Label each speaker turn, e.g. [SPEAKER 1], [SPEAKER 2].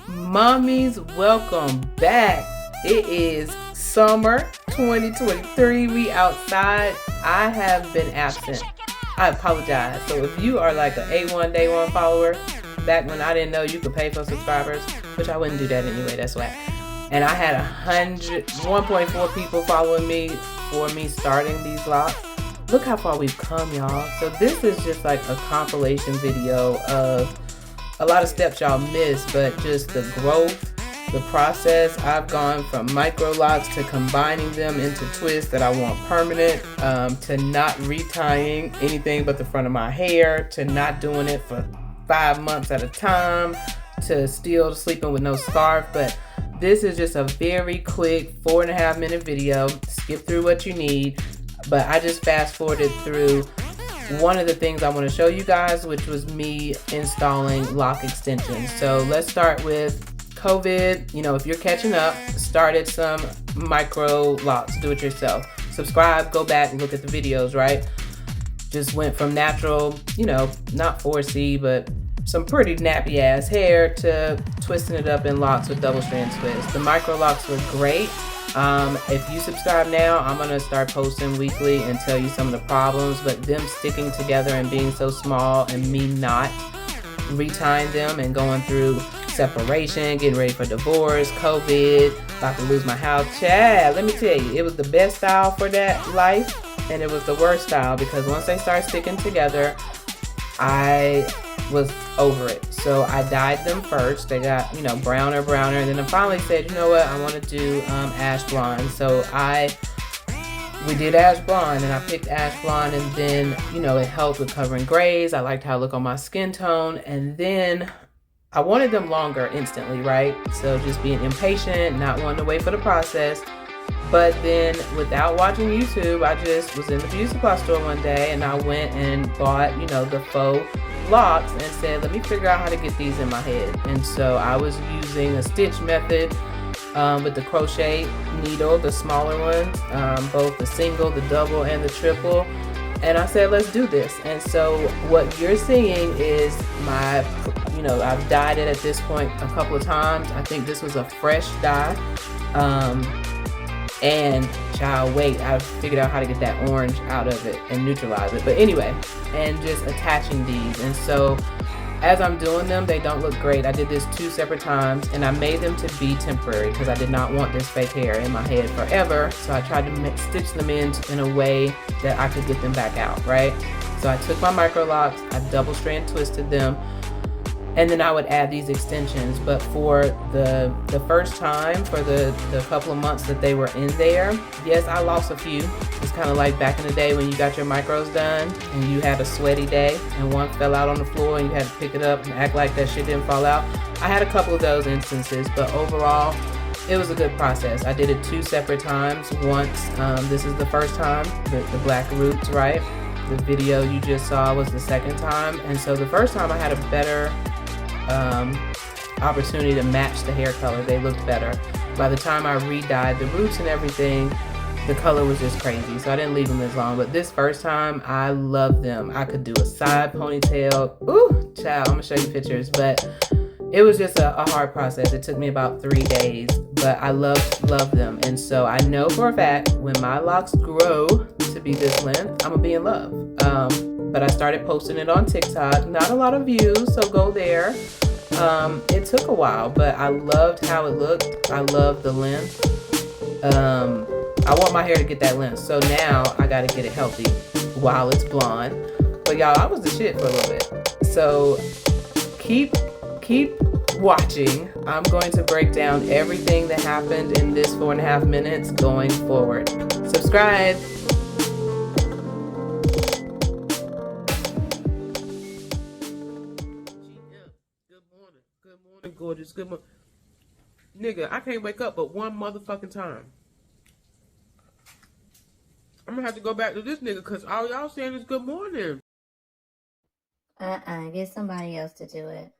[SPEAKER 1] Mommies, welcome back. It is summer 2023. We outside. I have been absent. I apologize. So if you are like an A1 Day 1 follower, back when I didn't know you could pay for subscribers, which I wouldn't do that anyway, that's why. And I had 1.4 people following me for me starting these Locs. Look how far we've come, y'all. So this is just like a compilation video of a lot of steps y'all missed, but just the growth, the process. I've gone from Microlocs to combining them into twists that I want permanent, to not retying anything but the front of my hair, to not doing it for 5 months at a time, to still sleeping with no scarf. But this is just a very quick 4.5 minute video. Skip through what you need, but I just fast forwarded through one of the things I want to show you guys, which was me installing lock extensions. So let's start with COVID. You know, if you're catching up, started some Microlocs, do it yourself. Subscribe, go back, look at the videos, right? Just went from natural, you know, not 4C, but some pretty nappy ass hair to twisting it up in locks with double strand twists. The Microlocs were great. If you subscribe now, I'm gonna start posting weekly and tell you some of the problems, but them sticking together and being so small and me not retying them and going through separation, getting ready for divorce, COVID, about to lose my house. Chad, let me tell you, it was the best style for that life and it was the worst style, because once they start sticking together, I was over it. So I dyed them first. They got, you know, browner, and then I finally said, you know what, I want to do ash blonde. So we did ash blonde, and I picked ash blonde, and then, you know, it helped with covering grays. I liked how it looked on my skin tone, and then I wanted them longer instantly, right? So just being impatient, not wanting to wait for the process. But then without watching YouTube, I just was in the beauty supply store one day and I went and bought, you know, the faux Locs and said, let me figure out how to get these in my head. And so I was using a stitch method with the crochet needle, the smaller ones, both the single, the double, and the triple. And I said, let's do this. And so what you're seeing is my, you know, I've dyed it at this point a couple of times. I think this was a fresh dye. And child, wait, I figured out how to get that orange out of it and neutralize it. But anyway, and just attaching these. And so as I'm doing them, they don't look great. I did this 2 separate times and I made them to be temporary because I did not want this fake hair in my head forever. So I tried to stitch them in a way that I could get them back out, right? So I took my Microlocs, I double strand twisted them, and then I would add these extensions. But for the first time, for the couple of months that they were in there, yes, I lost a few. It's kind of like back in the day when you got your micros done and you had a sweaty day and one fell out on the floor and you had to pick it up and act like that shit didn't fall out. I had a couple of those instances, but overall, it was a good process. I did it 2 separate times. Once, this is the first time, the black roots, right? The video you just saw was the second time. And so the first time I had a better opportunity to match the hair color. They looked better. By the time I re-dyed the roots and everything, the color was just crazy, so I didn't leave them as long. But this first time, I loved them. I could do a side ponytail. Ooh, child, I'm gonna show you pictures, but it was just a hard process. It took me about 3 days, but I love them. And so I know for a fact when my locks grow to be this length, I'm gonna be in love. But I started posting it on TikTok. Not a lot of views, so go there. It took a while, but I loved how it looked. I love the length. I want my hair to get that length, so now I gotta get it healthy while it's blonde. But y'all, I was the shit for a little bit. So keep watching. I'm going to break down everything that happened in this 4.5 minutes going forward. Subscribe. Good morning, gorgeous. Good morning. Nigga, I can't wake up but one motherfucking time. I'm gonna have to go back to this nigga because all y'all saying is good morning.
[SPEAKER 2] Get somebody else to do it.